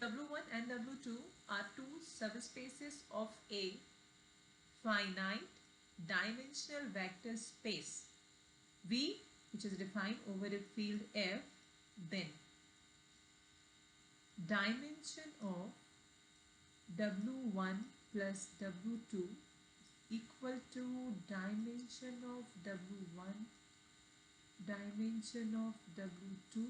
W1 and W2 are two subspaces of a finite dimensional vector space V, which is defined over a field F, then dimension of W1 plus W2 equal to dimension of W1 dimension of W2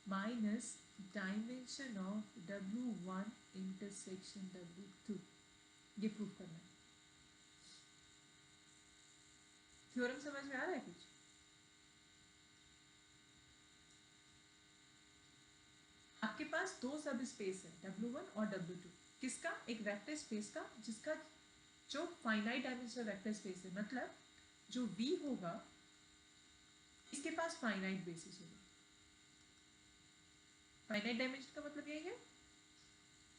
minus dimension of W1 intersection W2. ये proof करना है. Theorem समझ में आ रहा है कुछ? आपके पास दो सब स्पेस है W1 और W2. किसका? एक वेक्टर स्पेस का जिसका जो फाइनाइट डायमेंशनल वेक्टर स्पेस है, मतलब जो V होगा इसके पास फाइनाइट बेसिस होगा. फाइनाइट डायमेंशन का मतलब यही है.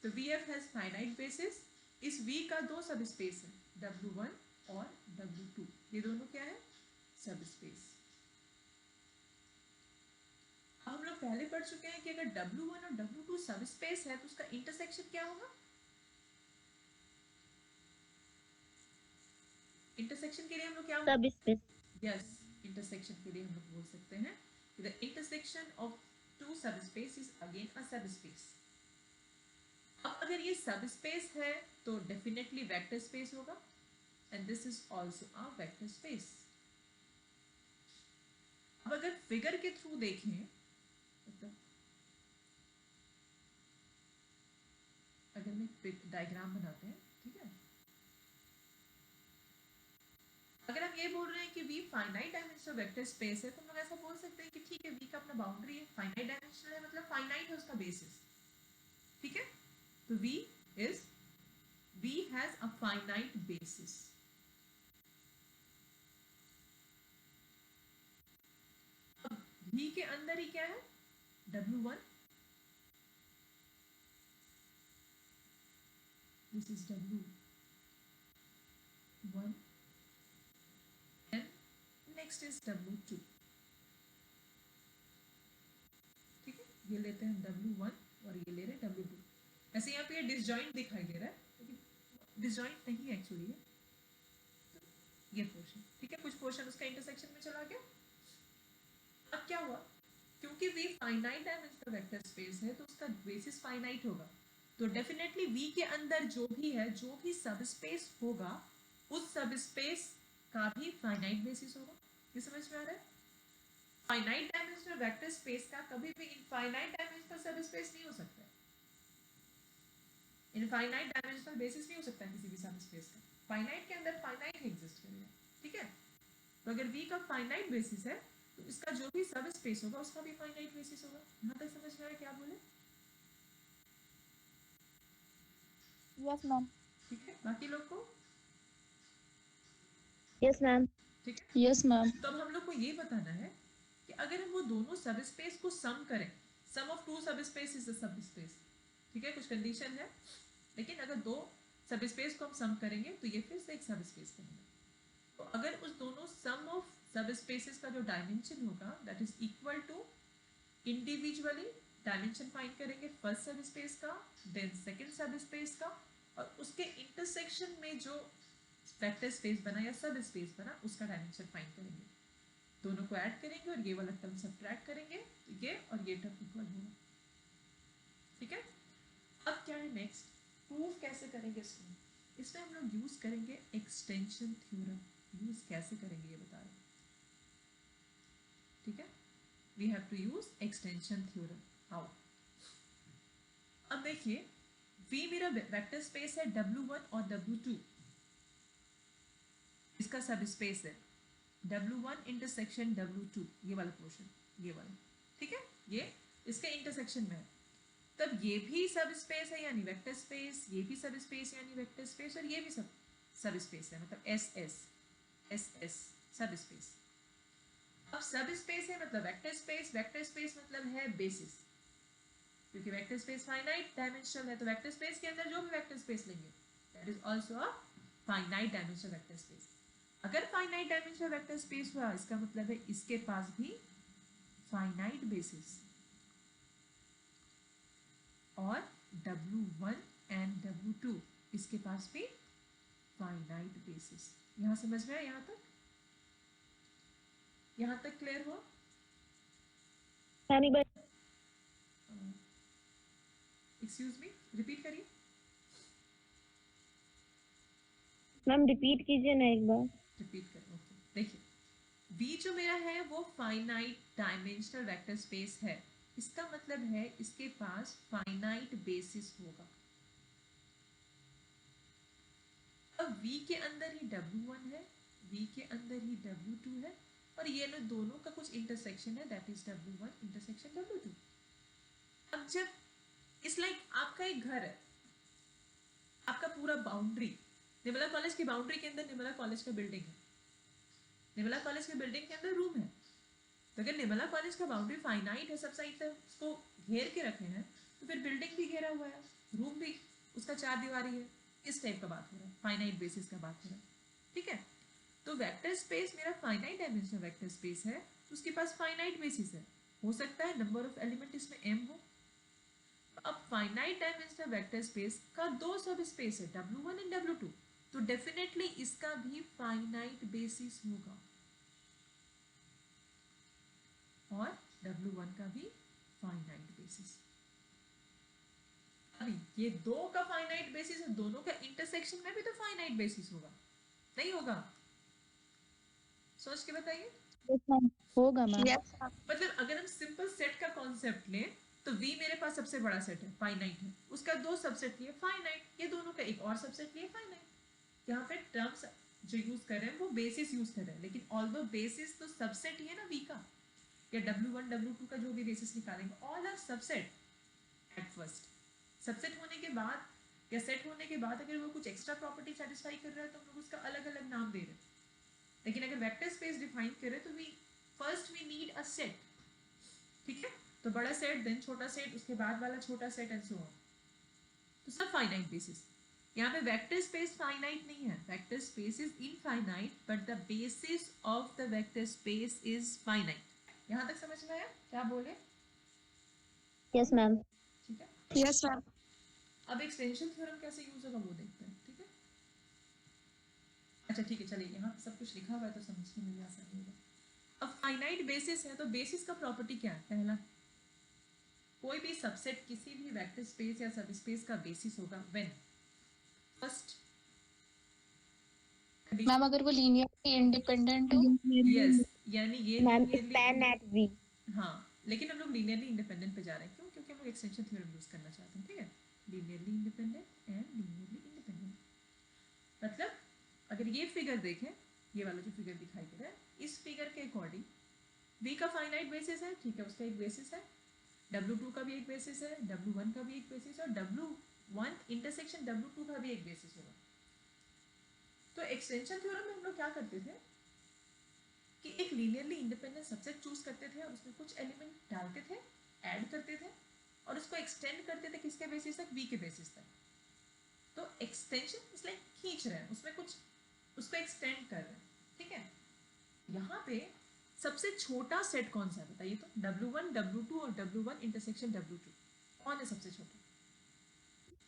तो VF हैज फाइनाइट बेसिस. इस V का दो सब स्पेस है W1 और W2. ये दोनों क्या है? सब स्पेस. हम लोग पहले पढ़ चुके हैं कि अगर W1 और W2 सब स्पेस है तो उसका इंटरसेक्शन क्या होगा? इंटरसेक्शन के लिए हम लोग क्या सब स्पेस. यस, इंटरसेक्शन के लिए हम लोग बोल सकते हैं द इंटरसेक्शन ऑफ टू सब स्पेस इज अगेन अ सब स्पेस. अब अगर ये सब स्पेस है तो डेफिनेटली वेक्टर स्पेस होगा and this is also a vector space. अब अगर फिगर के थ्रू देखें, मतलब अगर मैं डायग्राम बनाते हैं, ठीक है, अगर हम ये बोल रहे हैं कि V finite dimensional vector space है तो हम लोग ऐसा बोल सकते हैं कि ठीक है V का अपना बाउंड्री है, फाइनाइट डायमेंशनल है मतलब फाइनाइट है उसका बेसिस. ठीक है, तो V has a finite basis. अब V के अंदर ही क्या है? W1, this is W1 and next is W2. ठीक है, ये लेते हैं W1 और ये ले रहे हैं W2. ऐसे यहाँ पे ये डिसजॉइंट दिखाई दे रहा है लेकिन डिसजॉइंट नहीं एक्चुअली है. ये पोर्शन ठीक है, कुछ पोर्शन उसका इंटरसेक्शन में चला गया. अब क्या हुआ? क्योंकि V finite dimensional vector space है तो उसका बेसिस फाइनाइट होगा. तो डेफिनेटली V के अंदर जो भी है, जो भी सब स्पेस होगा उस सब स्पेस का भी फाइनाइट बेसिस होगा. ये समझ में आ रहा है? फाइनाइट डायमेंशनल वेक्टर स्पेस का कभी भी इनफाइनाइट डायमेंशनल सब स्पेस नहीं हो सकता है. इनफाइनाइट डायमेंशनल बेसिस नहीं हो सकता है किसी भी सब स्पेस का. फाइनाइट के अंदर फाइनाइट एग्जिस्ट करेगा. ठीक है, तो अगर V का फाइनाइट बेसिस है तो इसका जो भी सब स्पेस होगा उसका भी फाइनाइट बेसिस होगा. यहाँ तक समझ में आया क्या बोले? Yes ma'am. ठीक है, बाकी लोग को? Yes ma'am. ठीक है, यस मैम. तो अब हम लोग को ये बताना है कि अगर हम वो दोनों सब स्पेस को सम करें, सम ऑफ टू सब स्पेस इज अ सब स्पेस. ठीक है, कुछ कंडीशन है, लेकिन अगर दो सब स्पेस को हम सम करेंगे तो ये फिर से एक सब स्पेस बनेगा. तो अगर उस दोनों सम ऑफ सब स्पेसेस का जो डायमेंशन होगा that is equal to individually dimension find करेंगे फर्स्ट सब स्पेस का, देन सेकंड सब स्पेस का, और उसके इंटरसेक्शन में जो वेक्टर स्पेस बना या सब स्पेस बना उसका डायमेंशन फाइंड करेंगे. दोनों को ऐड करेंगे और ये वाला टर्म सब्ट्रैक्ट करेंगे तो ये और ये टर्म इक्वल होगा. ठीक है, अब क्या है नेक्स्ट? प्रूफ कैसे करेंगे इसमें? इसमें हम लोग यूज करेंगे एक्सटेंशन थ्योरम. यूज कैसे करेंगे ये बता रहे हैं. ठीक है, we have to use extension theorem. How? अब देखिए, V मेरा वेक्टर स्पेस है W1 और W2. इसका सब स्पेस है W1 इंटरसेक्शन W2, ये वाला पोर्शन, ये वाला. ठीक है, ये इसके इंटरसेक्शन में है. तब ये भी सब स्पेस है यानी वेक्टर स्पेस, ये भी सब स्पेस यानी वेक्टर स्पेस, और ये भी सब स्पेस है मतलब एस एस सब स्पेस. अब सब स्पेस है मतलब वेक्टर स्पेस मतलब है बेसिस. क्योंकि वेक्टर स्पेस फाइनाइट डायमेंशनल है तो वेक्टर स्पेस के अंदर जो भी वेक्टर स्पेस लेंगे that is also a finite dimensional vector space. अगर फाइनाइट डायमेंशनल वेक्टर स्पेस हुआ इसका मतलब है इसके पास भी फाइनाइट बेसिस और W1 एंड W2 इसके पास भी फाइनाइट बेसिस। यहां समझ में आया? यहां तक क्लियर हुआ? मैम एक बार एक्सक्यूज मी, रिपीट करिए। मैम रिपीट कीजिए ना एक बार। रिपीट करें, ओके। देखिए, V जो मेरा है वो फाइनाइट डायमेंशनल वेक्टर स्पेस है। इसका मतलब है इसके पास फाइनाइट बेसिस होगा। अब V के अंदर ही W1 है, V के अंदर ही W2 है, और ये लोग दोनों का कुछ इंटरसेक्शन है, that is W1 intersection W2। अब जब इस लाइक आपका एक घर है, आपका पूरा बाउंड्री, निर्मला कॉलेज की बाउंड्री के अंदर निर्मला कॉलेज का बिल्डिंग है, निर्मला कॉलेज के बिल्डिंग के अंदर रूम है। तो अगर निर्मला कॉलेज का बाउंड्री फाइनाइट है, सब साइड से उसको घेर के रखे हैं, तो फिर बिल्डिंग भी घेरा हुआ है, रूम भी उसका 4 दीवारी है। इस टाइप का बात हो रहा है, फाइनाइट बेसिस का बात हो रहा है, ठीक है। तो वेक्टर स्पेस मेरा फाइनाइट डायमेंशनल वेक्टर स्पेस है, तो उसके पास फाइनाइट बेसिस है। हो सकता है नंबर ऑफ एलिमेंट इसमें m हो। अब फाइनाइट डायमेंशनल वेक्टर स्पेस का दो सब स्पेस है, W1 एंड W2, तो डेफिनेटली इसका भी फाइनाइट बेसिस होगा, और W1 का भी फाइनाइट बेसिस। अभी ये दो का फाइनाइट बेसिस है, दोनों का इंटरसेक्शन में भी तो फाइनाइट बेसिस होगा, नहीं होगा? सोच के बताइए। यस मैम होगा मैम। यस मतलब अगर हम सिंपल सेट का कॉन्सेप्ट लें, तो V मेरे पास सबसे बड़ा सेट है, फाइनाइट है, उसका दो सबसेट लिए फाइनाइट, ये दोनों का एक और सबसेट लिए फाइनाइट। यहाँ पे टर्म्स जो यूज कर रहे हैं वो बेसिस यूज कर रहे हैं, लेकिन ऑल्दो बेसिस तो सबसेट ही है ना V का, या W1 W2 का जो भी बेसिस निकालेंगे, all are subset at first. Subset होने के बाद या सेट होने के बाद अगर वो कुछ एक्स्ट्रा प्रॉपर्टी सेटिस्फाई कर रहा है तो हम लोग उसका अलग अलग नाम दे रहे हैं। लेकिन अगर वेक्टर स्पेस डिफाइन करें तो वी नीड अ सेट, ठीक है। तो बड़ा सेट, देन छोटा सेट, उसके बाद वाला छोटा सेट एंड सो ऑन। तो सब फाइनाइट बेसिस। यहाँ पे वेक्टर स्पेस फाइनाइट नहीं है, vector space is infinite, but the basis of the vector space is finite. यहाँ तक समझ में आया क्या बोले? Yes ma'am. ठीक है। Yes ma'am. अब एक्सटेंशन थ्योरम कैसे यूज होगा वो देखते हैं, ठीक है। अच्छा ठीक है, चलिए, यहाँ सब कुछ लिखा हुआ है तो समझने में भी आसानी होगा। अब फाइनाइट बेसिस है, तो बेसिस का प्रॉपर्टी क्या है? पहला, कोई भी सबसेट किसी भी वेक्टर स्पेस या सब स्पेस का बेसिस होगा व्हेन फर्स्ट मैम अगर वो लीनियरली इंडिपेंडेंट हो। यस, यानी ये ma'am linearly, span at V. हाँ, लेकिन हम लोग लीनियरली इंडिपेंडेंट पे जा रहे हैं, क्यों? क्योंकि हम लोग एक्सटेंशन थ्योरम यूज करना चाहते हैं, ठीक है। Linearly independent and linearly independent मतलब अगर ये फिगर देखें, ये वाला जो फिगर दिखाई दे रहा है, इस फिगर के अकॉर्डिंग V का फाइनाइट बेसिस है, ठीक है, उसका एक बेसिस है, W2 का भी एक बेसिस है, W1 का भी एक बेसिस है, और W1 इंटरसेक्शन W2 का भी एक बेसिस होगा। तो एक्सटेंशन थ्योरम में हम लोग क्या करते थे कि एक लीनियरली इंडिपेंडेंट सबसेट चूज करते थे, और उसमें कुछ एलिमेंट डालते थे, ऐड करते थे, और उसको एक्सटेंड करते थे किसके बेसिस तक? V के बेसिस तक। तो एक्सटेंशन इज लाइक खींच रहे हैं, उसमें कुछ उसको एक्सटेंड कर रहे हैं, ठीक है। यहाँ पे सबसे छोटा सेट कौन सा है बताइए? तो W1 W2 और W1 इंटरसेक्शन W2, कौन है सबसे छोटा?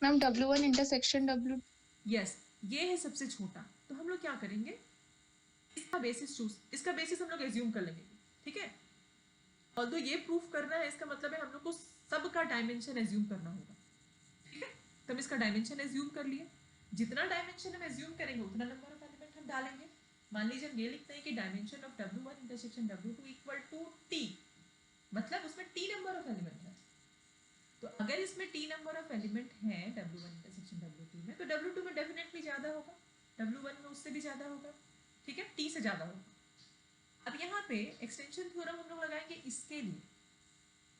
Ma'am W1 intersection W। Yes, ये है सबसे छोटा। तो हम लोग क्या करेंगे, इसका बेसिस चूज, इसका बेसिस हम लोग एज्यूम कर लेंगे, ठीक है। ऑल्दो ये प्रूफ करना है, इसका मतलब है हम लोग को सबका डायमेंशन एज्यूम करना होगा, ठीक है। तो हम इसका डायमेंशन एज्यूम कर लिए, जितना डायमेंशन हम एज्यूम करेंगे उतना नंबर ऑफ एलिमेंट हम डालेंगे। मान लीजिए हम ये लिखते हैं कि dimension of W1 intersection W2 equal to T, मतलब उसमें T नंबर ऑफ एलिमेंट है। तो अगर इसमें T नंबर ऑफ एलिमेंट है W1 इंटरसेक्शन W2 में, तो W2 में डेफिनेटली ज्यादा होगा, W1 में उससे भी ज्यादा होगा, ठीक है, T से ज्यादा होगा। अब यहाँ पे एक्सटेंशन थ्योरम हम लोग लगाएंगे इसके लिए,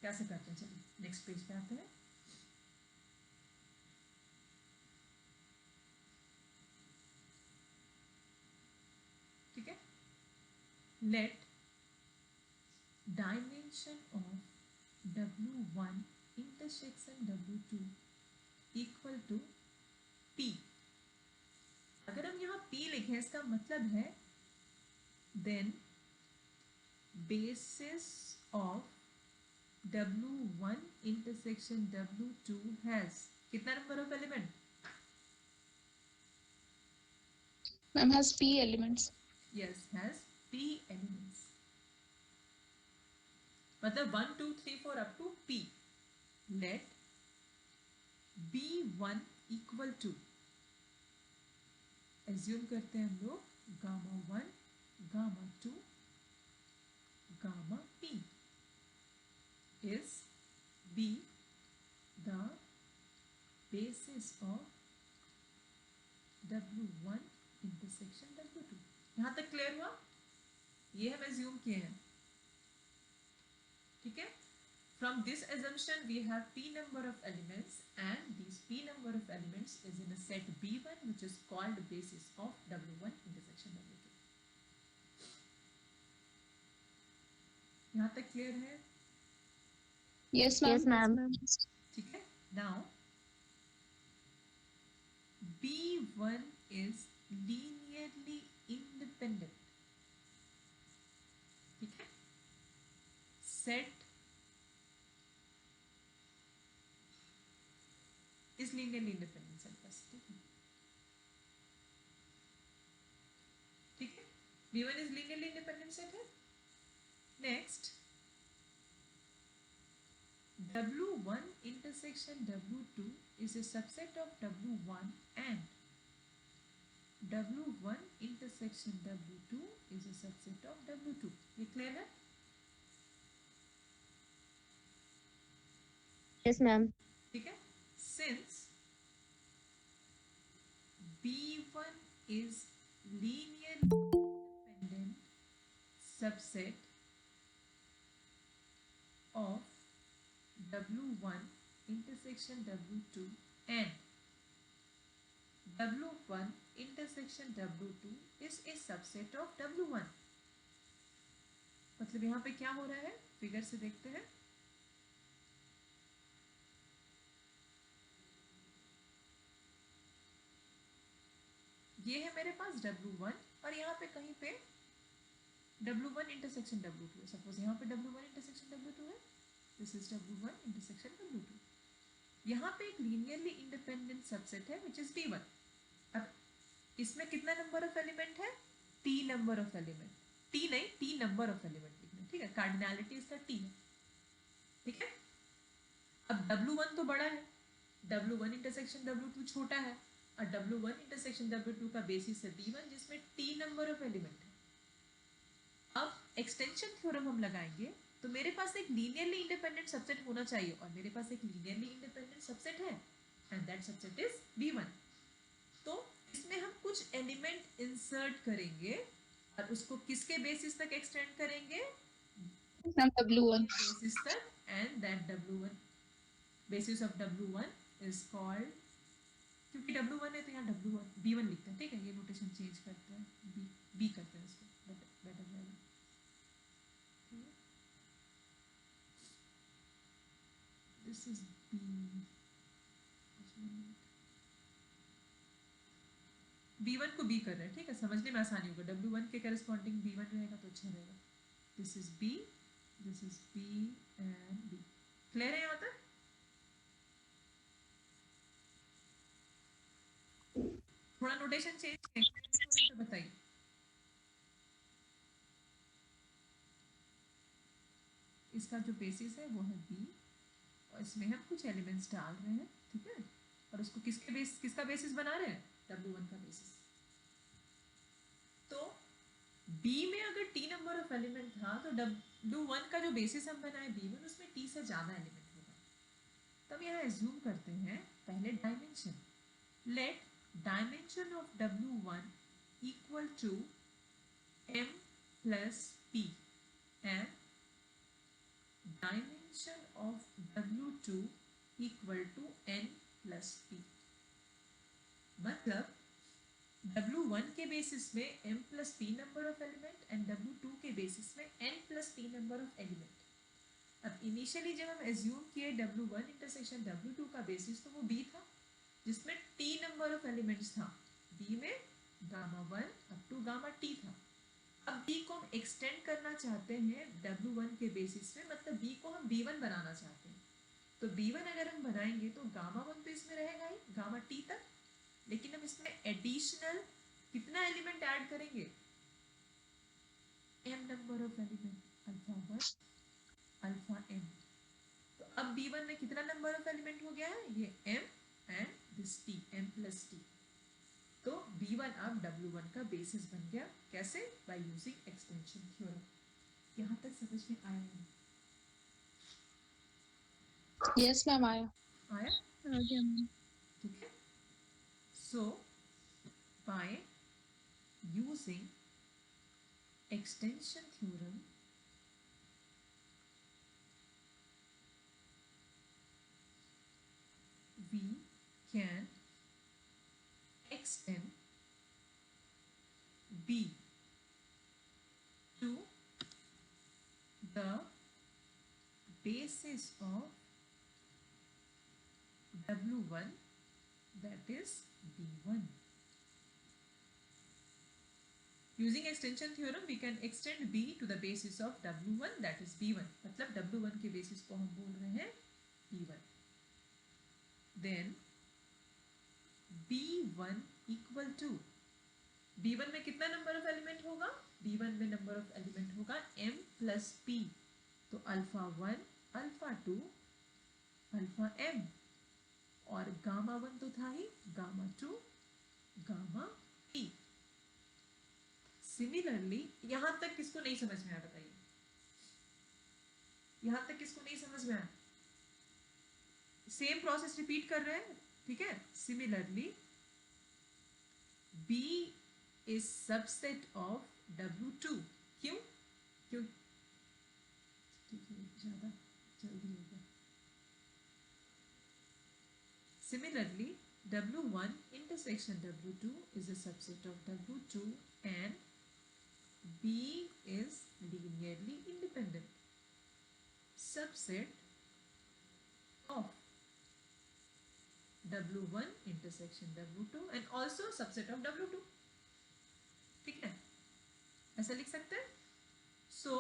कैसे करते हैं? चलिए नेक्स्ट पेज पे आते हैं। ठीक है, let dimension of W1 intersection W2 equal to P। अगर हम यहाँ P लिखें, इसका मतलब है then basis of W1 intersection W2 has कितना number of element? Ma'am has p elements. Yes, has p elements. मतलब 1 2 3 4 up to p. Let B1 equal to, assume करते हैं हम लोग gamma 1, gamma 2, gamma p is be the basis of W1 intersection W2. यहां तक clear हुआ? ये हम एज्यूम किए हैं, ठीक है. From this assumption we have p number of elements and these p number of elements is in a set B1 which is called basis of W1 intersection W2. यहाँ तक क्लियर है? Yes ma'am. Yes, ma'am. ठीक है. Now B1 is linearly independent. ठीक है. Set is linearly independent set बस. ठीक है. B1 is linearly independent set है. Next, W1 intersection W2 is a subset of W1 and W1 intersection W2 is a subset of W2. ये clear है? Yes, ma'am. ठीक है. Since B1 is linearly independent subset of W1 intersection W2 and W1 intersection W2 is a subset of W1. मतलब यहाँ पे क्या हो रहा है, फिगर से देखते हैं. ये है मेरे पास W1 और यहाँ पे कहीं पे W1 intersection W2 है. सपोज यहाँ पे W1 intersection W2 है. This is W1 intersection W2. यहाँ पे एक लीनियरली इंडिपेंडेंट सबसेट है which is B1. अब इसमें कितना नंबर ऑफ एलिमेंट है? T number of element. T नहीं, T नंबर ऑफ एलिमेंट लिखना, ठीक है. कार्डिनैलिटी इसका T है, ठीक है. अब W1 तो बड़ा है, W1 इंटरसेक्शन W2 छोटा है और W1 इंटरसेक्शन W2 का बेसिस है B1 जिसमें T नंबर ऑफ एलिमेंट है. अब एक्सटेंशन थ्योरम हम लगाएंगे तो मेरे पास एक लीनियरली इंडिपेंडेंट सबसेट होना चाहिए और मेरे पास एक लीनियरली इंडिपेंडेंट सबसेट है and that subset is B1. तो इसमें हम कुछ एलिमेंट इंसर्ट करेंगे और उसको किसके बेसिस तक एक्सटेंड करेंगे? Ma'am W1. बेसिस तक. And that W1 basis of W1 is called, क्योंकि W1 है तो यहाँ W1 B1 लिखते हैं, ठीक है. ये नोटेशन चेंज करते हैं, B करते हैं इसको, बेटर रहेगा. दिस इज B1 को B कर रहे हैं, ठीक है. समझने में आसानी होगा. W1 के करस्पॉन्डिंग B1 रहेगा तो अच्छा रहेगा. This is B and B. Clear है यहाँ तक? थोड़ा नोटेशन चेंज करेंगे तो बताइए. इसका जो बेसिस है वो है B और इसमें हम कुछ एलिमेंट्स डाल रहे हैं, ठीक है. और उसको किसका बेसिस बना रहे हैं? W1 का बेसिस. तो B में अगर T नंबर ऑफ एलिमेंट था तो W1 का जो बेसिस हम बनाए B1 उसमें T से ज़्यादा एलिमेंट होगा. तब यहाँ एज्यूम करते हैं पहले dimension. Let dimension of W1 equal to M plus P and dimension of W2 equal to N plus P. मतलब W1 के बेसिस में M plus P number of element and W2 के बेसिस में N plus P number of element. अब initially जब हम assume किए W1 intersection W2 का बेसिस तो वो B था जिसमें T नंबर ऑफ एलिमेंट्स था. B में gamma 1 up to gamma T था. अब b को हम एक्सटेंड करना चाहते हैं W1 के बेसिस पे, मतलब b को हम B1 बनाना चाहते हैं। तो B1 अगर हम बनाएंगे तो गामा 1 तो इसमें रहेगा ही, गामा t तक, लेकिन हम इसमें एडिशनल कितना एलिमेंट ऐड करेंगे, m number of element, alpha 1 alpha m। तो अब B1 में कितना नंबर ऑफ एलिमेंट हो गया है, ये m and this t, m plus t। तो B1 अब W1 का बेसिस बन गया, कैसे, बाय यूजिंग एक्सटेंशन थ्योरम। यहाँ तक समझ में आया नहीं? Yes, ma'am. आया. आया, आगे मैम. ठीक है। So by using extension theorem, we can extend B to the basis of W1, that is B1. Using extension theorem we can extend B to the basis of W1, that is B1। मतलब W1 के basis को हम बोल रहे हैं B1। Then B1 equal to, B1 में कितना number of element होगा, B1 में नंबर ऑफ एलिमेंट होगा m प्लस p। तो अल्फा 1 अल्फा 2 अल्फा m, और गामा 1 तो था ही, गामा 2 गामा p। सिमिलरली यहां तक किसको नहीं समझ में आया बताइए, यहां तक किसको नहीं समझ में आया? सेम प्रोसेस रिपीट कर रहे हैं, ठीक है। Similarly B is subset of W2, क्यों क्यों, ज्यादा जल्दी होगा। Similarly W1 intersection W2 is a subset of W2 and B is linearly independent subset of W1 intersection W2 and also subset of W2, ठीक है, ऐसा लिख सकते हैं। So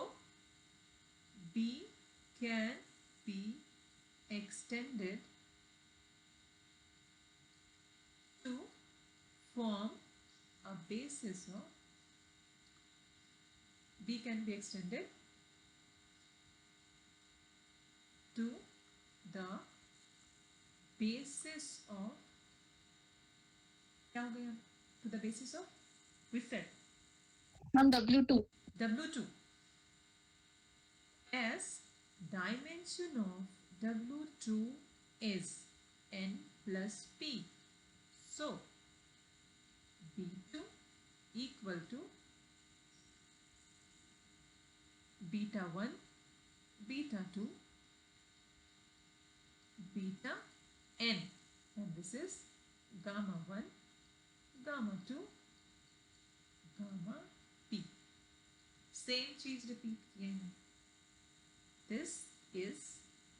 B can be extended to form a basis of, B can be extended to the basis of, क्या हो गया, to the basis of, we said Ma'am, W2. W2 as dimension of W2 is n plus p. So B2 equal to beta 1 beta 2 beta n, and this is gamma 1 gamma 2 gamma p। Same चीज repeat किए हैं। This is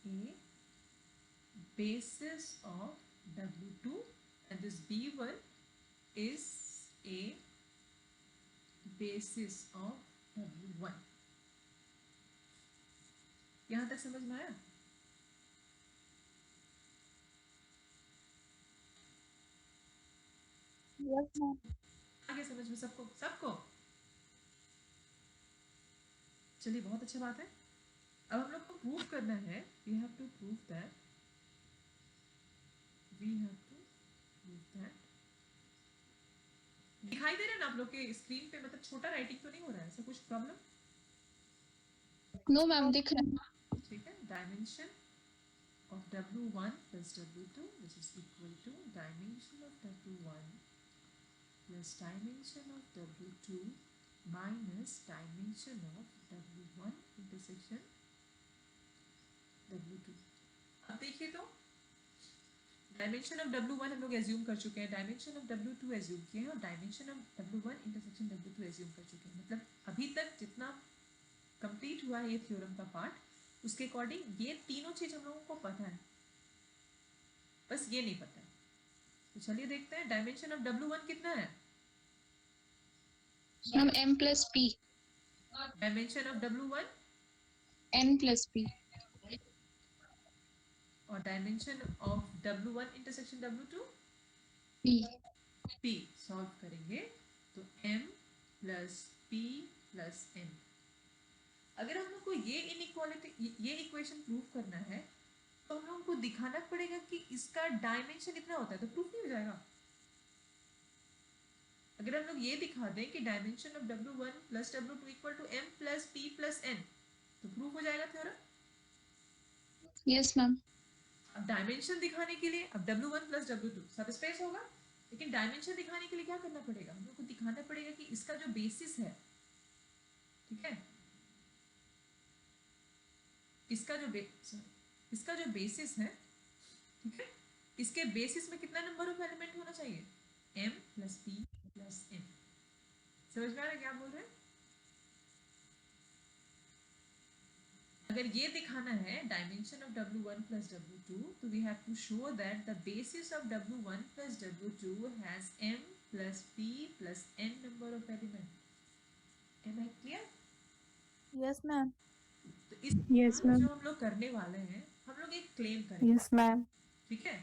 a basis of W2 and this B1 is a basis of W1। यहां तक समझ में आया? Yes, ma'am. आगे समझ में सबको सबको? चलिए बहुत अच्छा बात है। अब हम लोग को प्रूव करना है, we have to prove that, दिखाई दे रहा है ना आप लोग के स्क्रीन पे, मतलब छोटा राइटिंग तो नहीं हो रहा है, ऐसा कुछ प्रॉब्लम? No, ma'am. दिख रहा है. ठीक है। Dimension of W1 plus W2 which is equal to dimension of W1 plus dimension of W2 minus dimension of W1 intersection W2। अब देखिए तो डायमेंशन ऑफ W1 हम लोग एज्यूम कर चुके हैं, डायमेंशन ऑफ W2 एज्यूम किए हैं, और dimension of W1 intersection W2 assume कर चुके हैं। मतलब अभी तक जितना कंप्लीट हुआ है ये थ्योरम का पार्ट, उसके अकॉर्डिंग ये तीनों चीज हम लोगों को पता है, बस ये नहीं पता है। तो चलिए देखते हैं डायमेंशन ऑफ W1 कितना है। Ma'am, M plus P. Dimension of W1 N plus P. or dimension of W1 intersection W2 P. P solve करेंगे तो M plus P plus N। अगर हम लोग को ये इनइक्वालिटी ये इक्वेशन प्रूव करना है तो हम लोगों को दिखाना पड़ेगा कि इसका डायमेंशन इतना होता है, तो प्रूफ नहीं हो जाएगा। अगर हम लोग ये दिखा दें कि dimension of W1 plus W2 equal to M plus P plus N, तो प्रूफ हो जाएगा थ्योरम। Yes, ma'am. अब डायमेंशन दिखाने के लिए अब W1 प्लस W2 सब स्पेस होगा, लेकिन डायमेंशन दिखाने के लिए क्या करना पड़ेगा, हम लोग को दिखाना पड़ेगा कि इसका जो बेसिस है, ठीक है, इसका जो बेसिस है, ठीक है, इसके बेसिस में कितना नंबर ऑफ एलिमेंट होना चाहिए, M plus P plus N। समझ में आ रहा है क्या बोल रहे हैं? अगर ये दिखाना है dimension of W1 plus W2, तो we have to show that the basis of W1 plus W2 has M plus P plus N number of element. Am I clear? Yes ma'am. तो इस Yes, ma'am. जो हम लोग करने वाले हैं, हम लोग एक क्लेम करेंगे, यस मैम। ठीक है।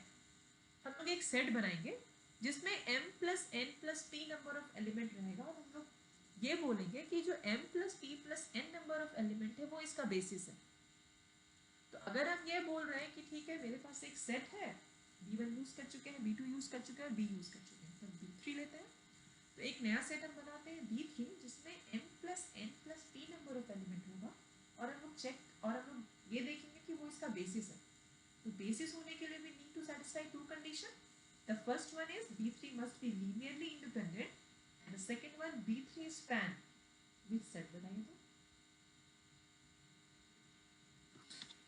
हम लोग एक सेट बनाएंगे जिसमें M plus N plus P number of element रहेगा, और हम लोग ये बोलेंगे कि जो M plus P plus N number of element है वो इसका बेसिस है। तो अगर हम ये बोल रहे हैं कि ठीक है मेरे पास एक सेट है, B1 यूज कर चुके हैं, B2 यूज कर चुके हैं, B यूज कर चुके हैं, तो B3 लेते हैं। तो एक नया सेट हम बनाते हैं B3 जिसमें M plus N plus P number of element होगा, और हम लोग ये देखेंगे कि वो इसका बेसिस है। तो बेसिस होने के लिए we need to satisfy two condition. The first one is B3 must be linearly independent, and the second one B3 span which set बताइए तो।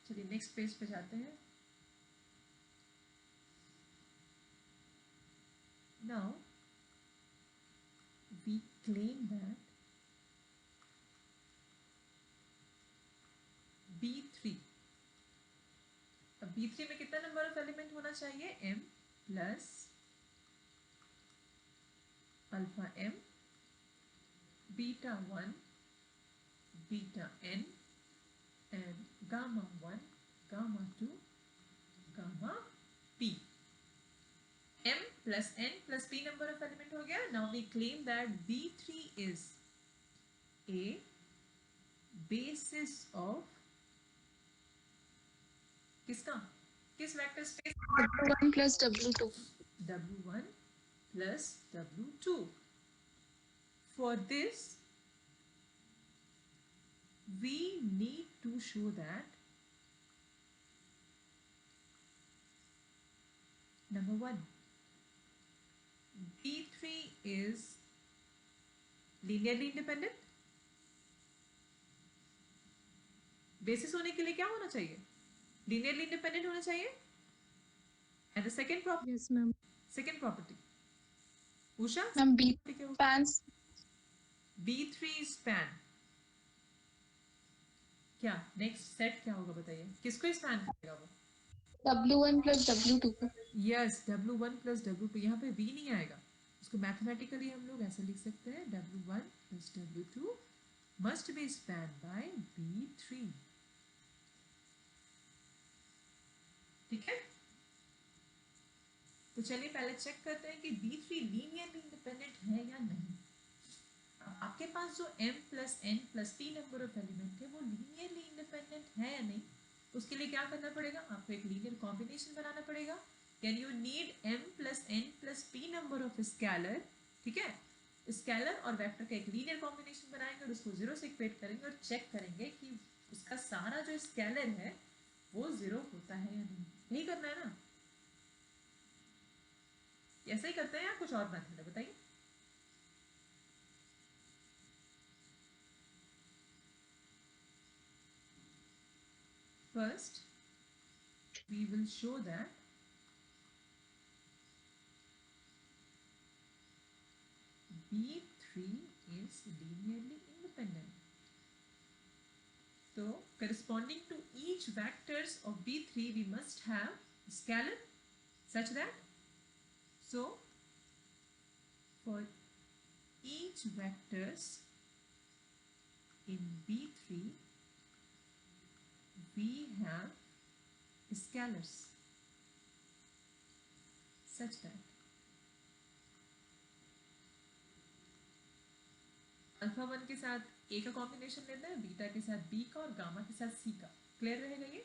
चलिए नेक्स्ट पेज पे जाते हैं। Now we claim that B3, अब B3 में कितना number of element होना चाहिए, M plus alpha M beta 1 beta N and gamma 1 gamma 2 gamma P। M plus N plus P number of element हो गया। Now we claim that B3 is a basis of किसका, किस vector space, W1 plus W2. W1 plus W2। For this we need to show that number 1 B3 is linearly independent। Basis होने के लिए क्या होना चाहिए, linearly independent होना चाहिए। and the second property, yes ma'am. second property Usha, Ma'am, B ठीक है, spans. B3 span क्या, नेक्स्ट सेट क्या होगा बताइए, किसको स्पैन करेगा वो, W1 plus W2. Yes W1 plus W2। यहाँ पे V नहीं आएगा, उसको मैथमेटिकली हम लोग ऐसे लिख सकते हैं W1 plus W2 must be span by B3, ठीक है। तो चलिए पहले चेक करते हैं कि B3 लीनियरली इंडिपेंडेंट है या नहीं। आपके पास जो M plus N plus P number of element है वो लीनियरली इंडिपेंडेंट है या नहीं, उसके लिए क्या करना पड़ेगा, आपको एक लीनियर कॉम्बिनेशन बनाना पड़ेगा। Can you need M plus N plus P number of scalar, ठीक है। स्केलर और वेक्टर का एक लीनियर कॉम्बिनेशन बनाएंगे और उसको जीरो से इक्वेट करेंगे और चेक करेंगे कि उसका सारा जो स्केलर है वो जीरो होता है या नहीं। यही करना है ना, ऐसा ही करते हैं या कुछ और मेथड है बताइए। First, we will show that B3 is linearly independent. So, corresponding to each vectors of B3, we must have scalar such that, so for each vectors in B3 we have scalars such that alpha 1 के साथ ए का combination लेना है, beta के साथ B का और gamma के साथ सी का. क्लियर रहेगा ये?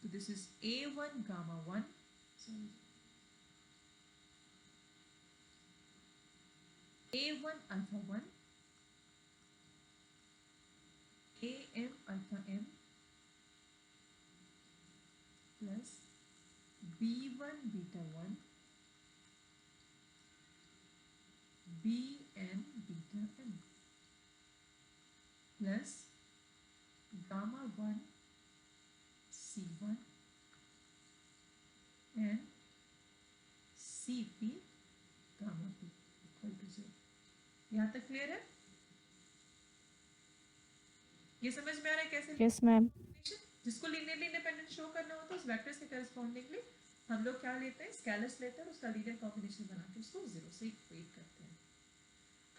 तो this is A1 gamma 1, A1 alpha 1, AM alpha M plus B1 beta 1, BN beta M plus gamma 1 C1 and CP gamma P equal to 0. यहाँ तक क्लियर है? ये समझ में आ रहा है कैसे? Yes ma'am. जिसको लीनियरली इंडिपेंडेंट शो करना होता है उस वेक्टर्स के करस्पॉन्डिंगली हम लोग क्या लेते हैं, स्केलर्स लेते हैं और उसका लीनियर कॉम्बिनेशन बना के उसको 0 से इक्वेट करते हैं.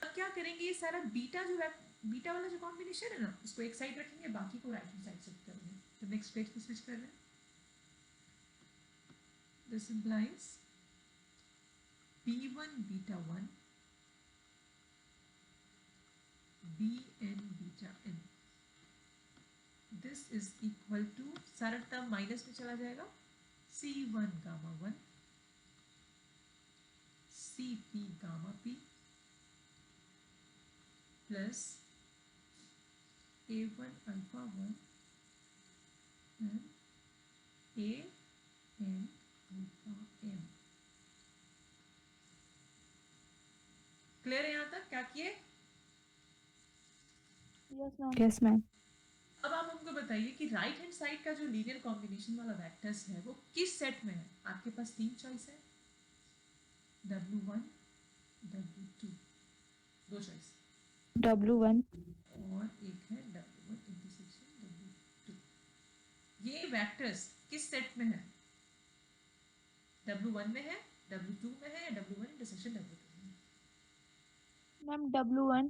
अब क्या करेंगे, ये सारा बीटा जो बीटा वाला जो कॉम्बिनेशन है ना उसको एक साइड रखेंगे, बाकी को राइट हैंड साइड शिफ्ट करेंगे. तो नेक्स्ट पेज पे स्विच कर रहे हैं. This implies B1 beta 1 BN beta N. This is equal to, सारा टर्म माइनस में चला जाएगा, C1 gamma 1 CP gamma P plus A1 alpha 1 and AN alpha M. Clear है यहाँ तक? क्या किए? Yes ma'am. अब आप हमको बताइए कि राइट हैंड साइड का जो लीनियर कॉम्बिनेशन वाला वेक्टर्स है वो किस सेट में है? आपके पास तीन चॉइस है, W1 W2, दो चॉइस W1. और एक है W1 इंटरसेक्शन W2. ये वेक्टर्स किस सेट में है? W1 में है, W2 में है, W1 इंटरसेक्शन W2 में है? Ma'am W1.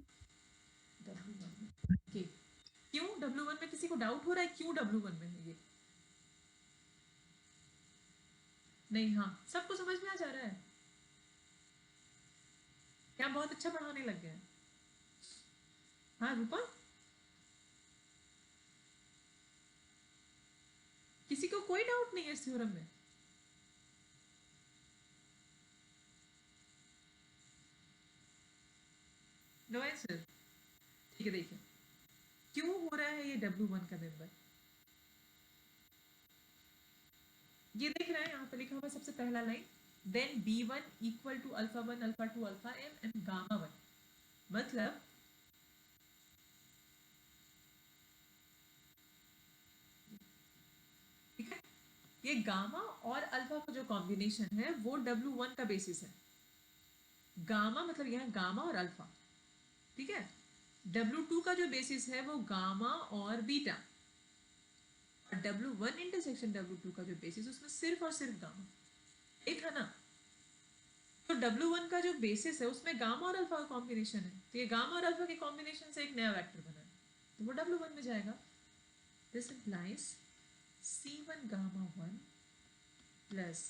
W1 में. ओके, क्यों W1 में? किसी को डाउट हो रहा है क्यों W1 में है ये? नहीं, हाँ सबको समझ में आ जा रहा है क्या? बहुत अच्छा पढ़ाने लग गया है. हाँ रूपा, किसी को कोई डाउट नहीं है इस थ्योरम में? No answer. ठीक है, देखिए क्यों हो रहा है ये W1 का मेंबर. ये देख रहे हैं यहाँ पे लिखा हुआ है सबसे पहला line, then B1 equal to alpha 1 alpha 2 alpha M and gamma 1. मतलब ठीक है, ये गामा और अल्फा का जो कॉम्बिनेशन है वो W1 का बेसिस है. गामा मतलब यहाँ गामा और अल्फा, ठीक है. W2 का जो बेसिस है वो गामा और बीटा. और W1 इंटरसेक्शन W2 का जो बेसिस उसमें सिर्फ और सिर्फ गामा. एक है ना. तो W1 का जो बेसिस है उसमें गामा और अल्फा का कॉम्बिनेशन है, तो ये गामा और अल्फा के कॉम्बिनेशन से एक नया वेक्टर बना है, तो वो W1 में जाएगा. This implies C1 gamma 1 plus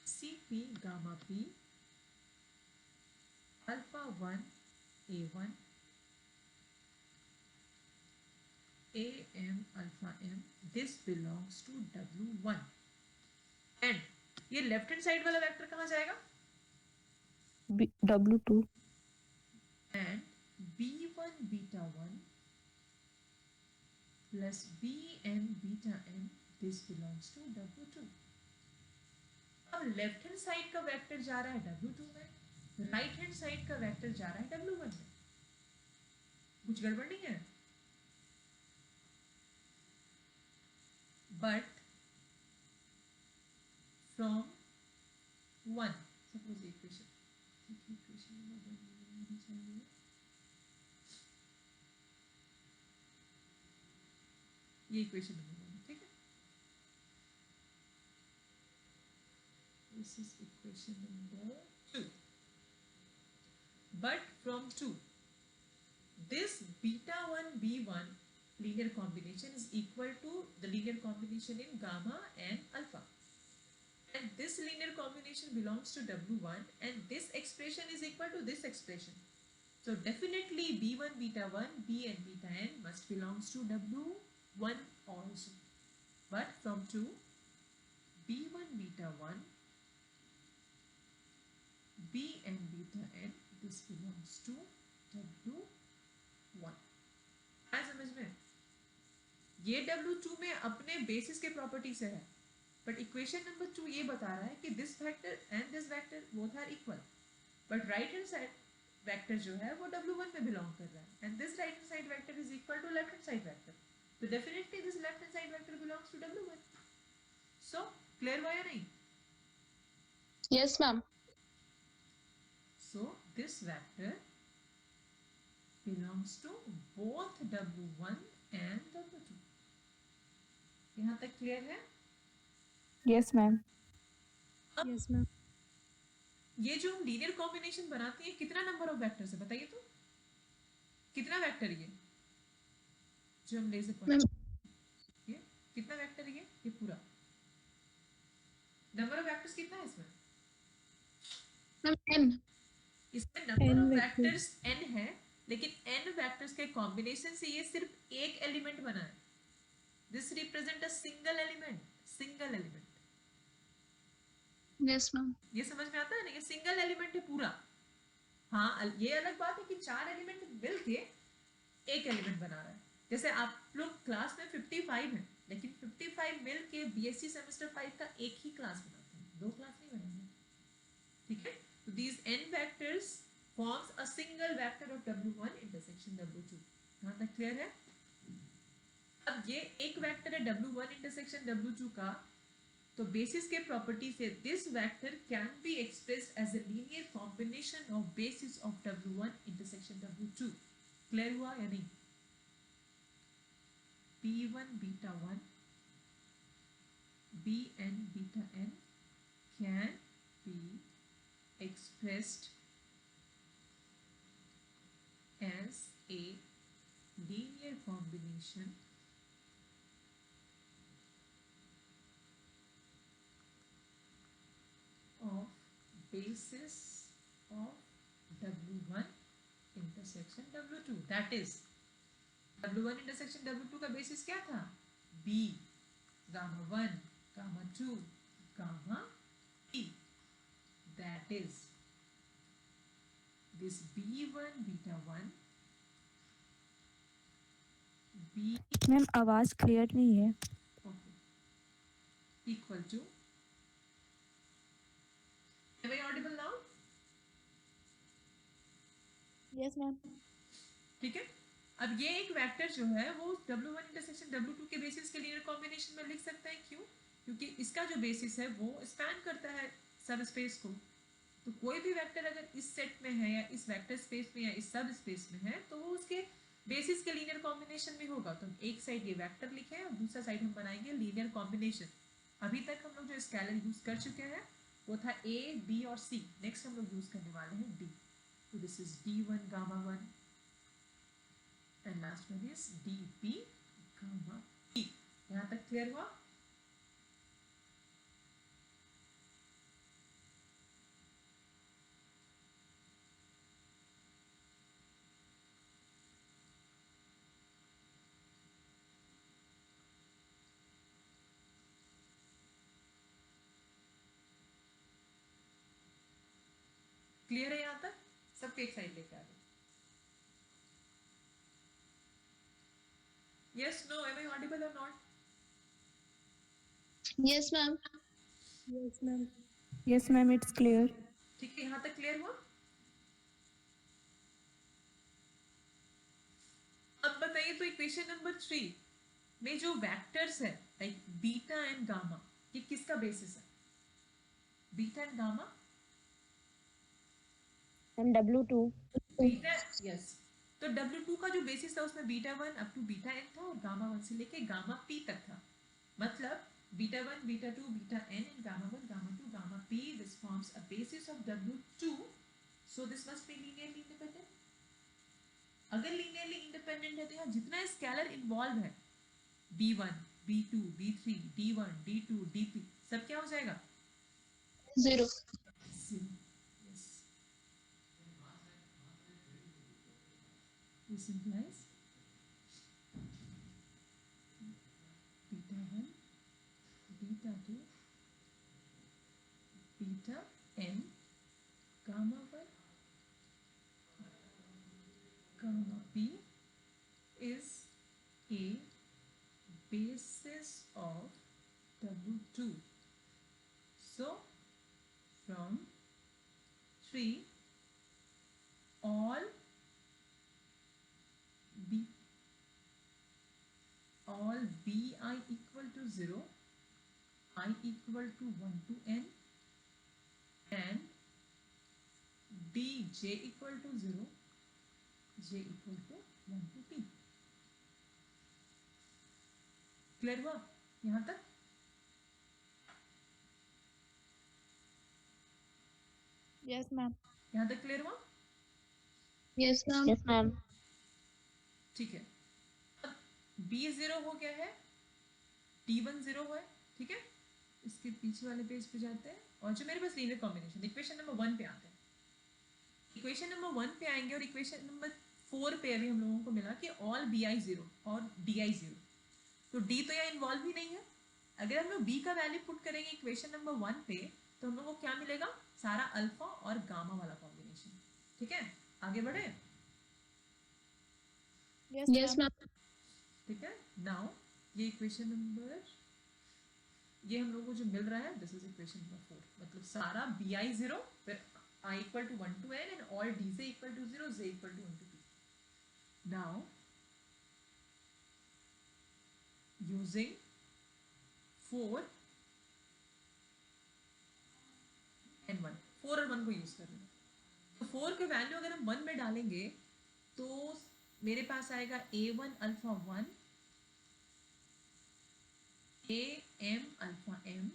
CP gamma P alpha 1 A1 AM alpha M. This belongs to W1. And ये लेफ्ट हैंड साइड वाला वेक्टर कहाँ जाएगा? W2. And B1 beta 1 plus BN beta M. This belongs to W2. अब left hand side का vector जा रहा है W2 में, राइट हैंड साइड का वेक्टर जा रहा है W1 में. कुछ गड़बड़ नहीं है? बट फ्रॉम 1, सपोज इक्वेशन चाहिए, ये इक्वेशन नंबर 1, ठीक है. This is equation number 2. But from 2, this beta 1 b1 linear combination is equal to the linear combination in gamma and alpha, and this linear combination belongs to w1, and this expression is equal to this expression. So definitely b1 beta 1 b and beta n must belongs to w1 also. But from 2 b1 beta 1 b and beta n, this belongs to w1. क्या समझ में? ये w2 में अपने basis के property से है, but equation number 2 ये बता रहा है कि this vector and this vector both are equal, but right hand side vector जो है वो w1 में बिलोंग कर रहा है, and this right hand side vector is equal to left hand side vector, तो definitely this left hand side vector belongs to w1. So clear हुआ या नहीं? Yes, ma'am. So this vector belongs to both w1 and w2. यहाँ तक clear है? Yes, ma'am. अब Yes, ma'am. ये जो हम लीनियर कॉम्बिनेशन बनाते हैं कितना नंबर ऑफ वेक्टर्स है बताइए तो, कितना वेक्टर ये जो हम ले से Ma'am. ये कितना वेक्टर ये पूरा नंबर ऑफ वेक्टर्स कितना है इसमें? Ma'am, n. इसमें number N of vectors. Vectors n है, लेकिन n वेक्टर्स के कॉम्बिनेशन से ये सिर्फ एक एलिमेंट बना है. This represent a single element. Yes, ma'am. ये समझ में आता है ना, ये सिंगल एलिमेंट है पूरा. हाँ, ये अलग बात है कि चार एलिमेंट मिलके एक एलिमेंट बना रहा है. जैसे आप लोग क्लास में 55 हैं, लेकिन 55 मिलके बीएससी सेमेस्टर 5 का एक ही क्लास बनाते हैं, दो क्लास नहीं बनेंगे. ठीक है, तो these n vectors forms a single vector of w1 intersection w2. यहाँ तक क्लियर है? अब ये एक वेक्टर है w1 intersection w2 का, तो बेसिस के प्रॉपर्टी से this vector can be expressed as a linear combination of basis of w1 intersection w2. Clear हुआ या नहीं? b1 beta 1 b and beta n can be expressed as a linear combination of basis of w1 intersection w2. That is w1 intersection w2 का basis क्या था? b, gamma 1, gamma 2, gamma p. That is this b1 beta 1 b ma'am आवाज clear नहीं है. okay, equal to, am I audible now? Yes, ma'am. ठीक है, अब ये एक वेक्टर जो है वो w1 इंटरसेक्शन w2 के बेसिस के लीनियर कॉम्बिनेशन में लिख सकते हैं. क्यों? क्योंकि इसका जो बेसिस है वो स्पैन करता है सब स्पेस को. तो कोई भी वेक्टर अगर इस सेट में है या इस वेक्टर स्पेस में या इस सब स्पेस में है तो वो उसके बेसिस के लीनियर कॉम्बिनेशन में होगा. तो हम एक साइड ये वेक्टर लिखे और दूसरा साइड हम बनाएंगे लीनियर कॉम्बिनेशन. अभी तक हम लोग जो स्केलर यूज कर चुके हैं वो था a, b और c. नेक्स्ट हम लोग यूज करने वाले हैं d. तो this is d1 gamma 1 and last one is dp gamma p. यहाँ तक क्लियर हुआ? क्लियर है यहाँ तक? सबके एक साइड लेके आ जाओ. Yes, no, am I audible or not? Yes, ma'am. Yes, ma'am. Yes, ma'am. It's clear. ठीक है, यहाँ तक क्लियर हुआ? अब बताइए तो इक्वेशन नंबर 3 में जो वेक्टर्स है लाइक बीटा एंड गामा, ये किसका बेसिस है? Beta and gamma, And W2. Beta, yes. तो W2 का जो बेसिस था उसमें beta 1 up to beta n था और गामा 1 से लेके गामा p तक था. मतलब beta 1 beta 2 beta n and gamma 1 gamma 2 gamma p, this forms a basis of W2. So this must be linearly independent. अगर लीनियरली इंडिपेंडेंट है तो यहाँ जितना स्केलर इन्वॉल्व है b1 b2 b3 d1 d2 dp सब क्या हो जाएगा 0. 0. Yes. This implies beta 1 beta 2 beta n gamma 1 gamma p is a basis of W2. So from 3 all b I equal to 0, I equal to 1 to n and d j equal to 0, j equal to 1 to p. Clear हुआ यहाँ तक? Yes, ma'am. यहाँ तक clear हुआ? Yes, ma'am. Yes, ma'am. ठीक है. अब b 0 हो गया है, d1 0 है, ठीक है. इसके पीछे वाले पेज पे जाते हैं और जो मेरे पास लीनियर कॉम्बिनेशन इक्वेशन नंबर 1 पे आते हैं. इक्वेशन नंबर 1 पे आएंगे और इक्वेशन नंबर 4 पे अभी हम लोगों को मिला कि ऑल bi 0 और di 0. तो d तो यहाँ इन्वॉल्व ही नहीं है. अगर हम लोग b का वैल्यू पुट करेंगे इक्वेशन नंबर 1 पे तो हम लोग को क्या मिलेगा? सारा अल्फा और गामा वाला कॉम्बिनेशन. ठीक है, आगे बढ़े. Yes, ma'am. ठीक है. नाउ ये इक्वेशन नंबर ये हम लोगों को जो मिल रहा है दिस इज इक्वेशन नंबर 4. मतलब सारा bi 0 फिर I equal to 1 to n and all dj equal to 0, j equal to 1 to p. Now using 4 and 1, 4 और 1 को यूज कर रहे हैं. तो 4 के वैल्यू अगर हम 1 में डालेंगे तो मेरे पास आएगा a1 alpha 1 am alpha m.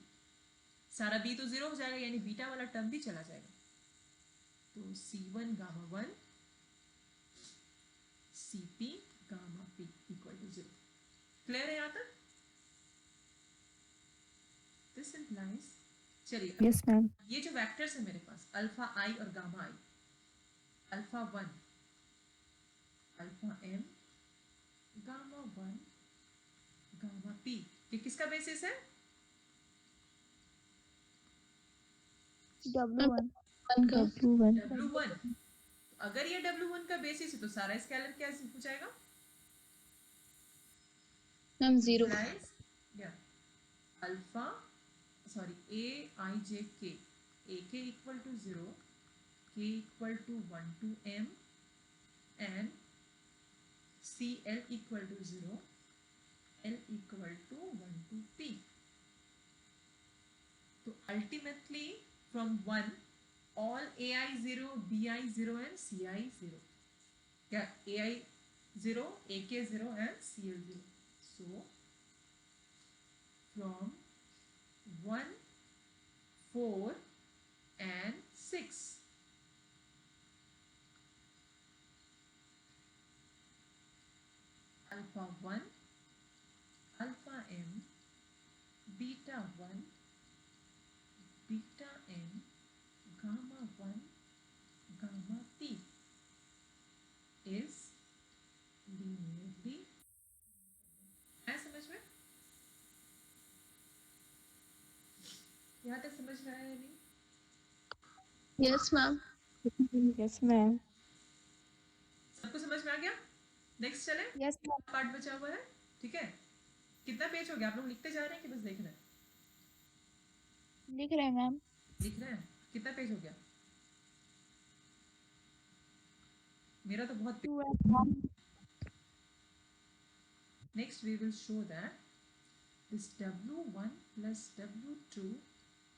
सारा b तो 0 हो जाएगा यानी बीटा वाला टर्म भी चला जाएगा. तो c1 gamma 1 cp gamma p equal to 0. Clear है यहाँ तक? दिस इम्प्लाइज चलिए Yes, ma'am. ये जो वेक्टर्स है मेरे पास अल्फा i और gamma i, alpha 1 alpha m gamma 1 gamma p, ये किसका बेसिस है? W1. One का. W1. W1. अगर ये W1 का बेसिस है तो सारा स्केलर क्या हो जाएगा? Ma'am, 0. Implies, yeah, alpha sorry a I j k, a k equal to 0, k equal to 1 to m and c l equal to 0, l equal to 1 to p. तो ultimately from 1 all ai 0, bi 0 and ci 0. Yeah, ai 0, ak 0 and cl 0. So from 1, 4 and 6. Alpha 1, alpha m, beta 1, beta n, gamma 1, gamma p is linearly. है समझ में? यहाँ तक समझ में आया या नहीं? Yes, ma'am. Yes, ma'am. सबको समझ में आ गया? नेक्स्ट चले. Yes, ma'am. पार्ट बचा हुआ है. ठीक है. कितना पेज हो गया? आप लोग लिखते जा रहे हैं कि बस देख रहे हैं? लिख रहे हैं मैम. लिख रहे हैं. कितना पेज हो गया? मेरा तो बहुत. 2 and 1. Next we will show that this W1 plus W2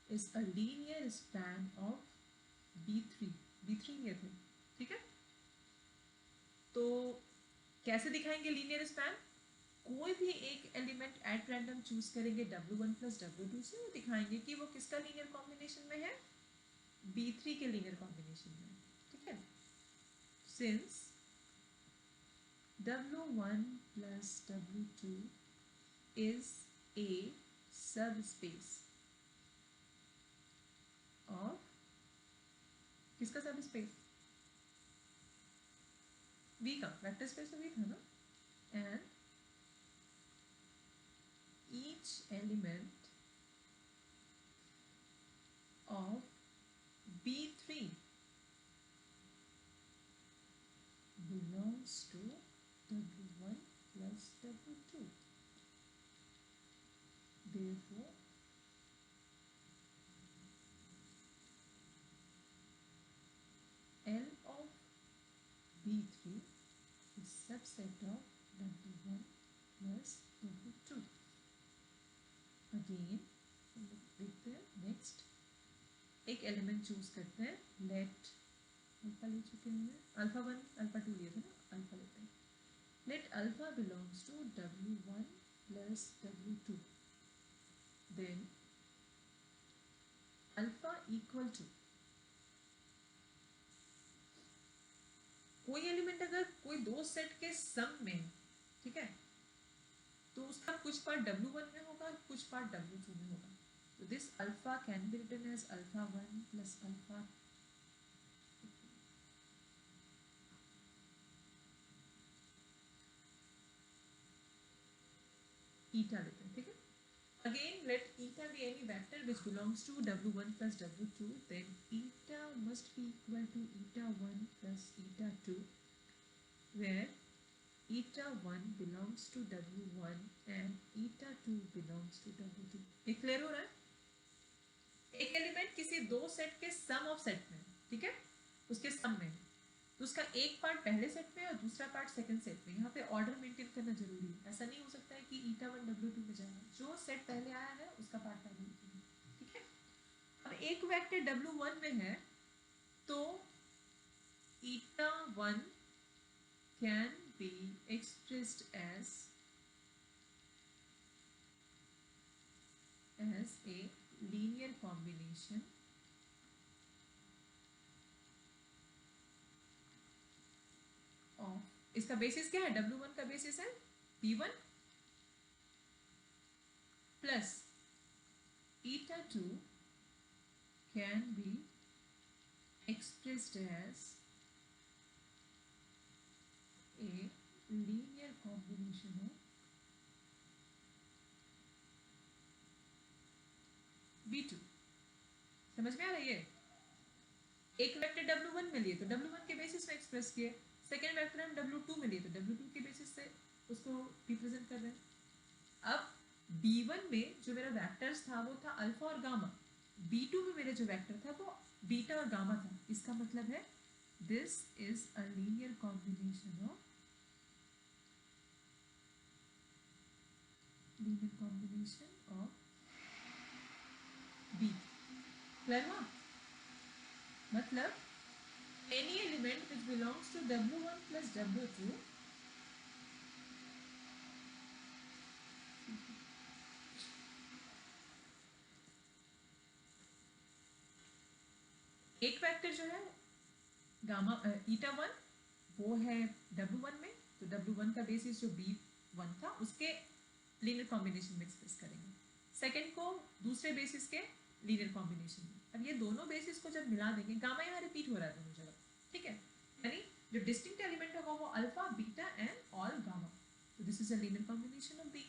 is a linear span of B3. B3 ये थे. ठीक है. तो कैसे दिखाएंगे लीनियर स्पैन? कोई भी एक एलिमेंट एट रैंडम चूज करेंगे W1 प्लस W2 से, वो दिखाएंगे कि वो किसका लीनियर कॉम्बिनेशन में है? B3 के लीनियर कॉम्बिनेशन में. ठीक है. Since W1 plus W2 is a subspace of किसका सबस्पेस? V का वेक्टर स्पेस तो V था ना, and each element of B3 belongs to W1 plus W2. Therefore, L of B3 is subset of W1 plus W2. Again, देखते हैं next एक element choose करते हैं. लेट अल्फा ले चुके हैं, अल्फा 1 अल्फा 2 लिए थे ना, अल्फा लेते हैं. Let alpha belongs to W1 plus W2. Then alpha equal to कोई एलिमेंट अगर कोई दो सेट के सम में, ठीक है, तो उसका कुछ पार्ट W1 में होगा, कुछ पार्ट W2 में होगा. So this alpha can be written as alpha 1 plus alpha eta लेते हैं, ठीक है. Again, let eta be any vector which belongs to W1 plus W2. Then eta must be equal to eta 1 plus eta 2, where eta 1 belongs to W1 and eta 2 belongs to W2. ये clear हो रहा है? एक element किसी दो set के सम of set में, ठीक है, उसके सम में, तो उसका एक पार्ट पहले सेट में और दूसरा पार्ट सेकंड सेट में. यहाँ पे ऑर्डर मेंटेन करना जरूरी है. ऐसा नहीं हो सकता है कि eta 1 W2 में जाएगा. जो सेट पहले आया है उसका पार्ट पहले लिखेंगे, ठीक है. अब एक वेक्टर W1 में है तो eta 1 can be expressed as a linear combination of, इसका बेसिस क्या है? W1 का बेसिस है B1 plus eta 2 can be expressed as a linear combination of B2. समझ में आ रही है? एक वेक्टर W1 में लिए तो W1 के बेसिस में एक्सप्रेस किए, सेकेंड वेक्टर हम W2 में लिए तो W2 के बेसिस से उसको रिप्रेजेंट कर रहे हैं. अब B1 में जो मेरा वेक्टर्स था वो था अल्फा और गामा, B2 में मेरे जो वेक्टर था वो बीटा और गामा था. इसका मतलब है this is a linear combination of B. Clear हुआ? मतलब any element which belongs to W1 plus W2 एक वेक्टर जो है गामा eta 1 वो है W1 में, तो W1 का बेसिस जो B1 था उसके लीनियर कॉम्बिनेशन में एक्सप्रेस करेंगे. सेकंड को दूसरे बेसिस के लीनियर कॉम्बिनेशन में. अब ये दोनों बेसिस को जब मिला देंगे, गामा यहाँ रिपीट हो रहा है दोनों जगह, ठीक है, यानी जो डिस्टिंक्ट एलिमेंट होगा वो alpha, beta and all gamma. तो this is a linear combination of B.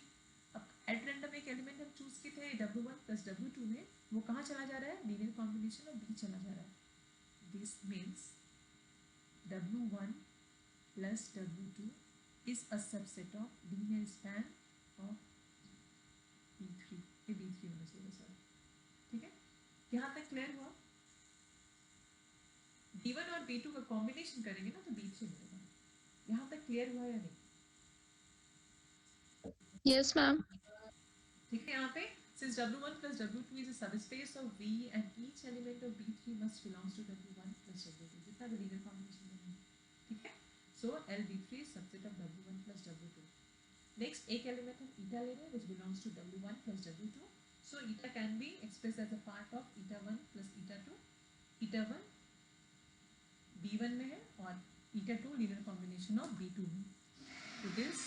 अब एट रैंडम एक एलिमेंट हम चूज किए थे W1 plus W2 में, वो कहाँ चला जा रहा है? लीनियर कॉम्बिनेशन ऑफ बी चला जा रहा है. This means W1 plus W2 is a subset of linear span of B3. ये B3 होना चाहिए सर, ठीक है. यहाँ तक क्लियर हुआ? B1 और B2 का कॉम्बिनेशन करेंगे ना तो B3 मिलेगा. यहाँ तक क्लियर हुआ या नहीं? Yes, ma'am. ठीक है. यहाँ पे since W1 plus W2 is a subspace of V and each element of B3 must belongs to W1 plus W2. जितना भी लीनियर कॉम्बिनेशन बनेगा, ठीक है. So LB3 is subset of W1 plus W2. Next एक element हम eta ले रहे हैं which belongs to W1 plus W2. So eta can be expressed as a part of eta 1 plus eta 2. eta 1 B1 में है और eta 2 linear combination of B2 में. to this.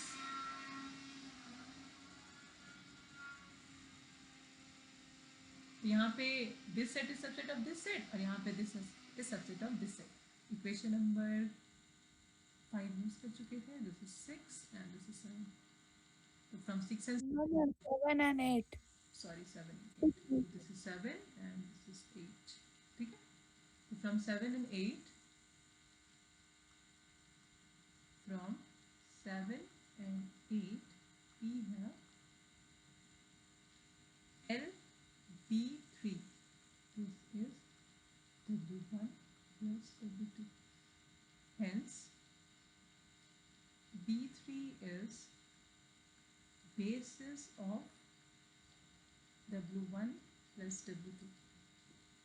यहाँ पे this set is subset of this set और यहाँ पे this is subset of this set. Equation number 5 use कर चुके थे. This is 6 and this is 7. So from 6 and No, ma'am. 7 and 8. sorry 7 and 8. This is 7 and this is 8. ठीक है. So from 7 and 8, from 7 and 8, we have LB3. This is W1 plus W2. Hence, B3 is basis of W1 plus W2.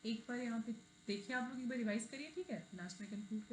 एक बार यहाँ पे देखिए, आप लोग एक बार revise करिए. ठीक है, लास्ट में कंक्लूड कर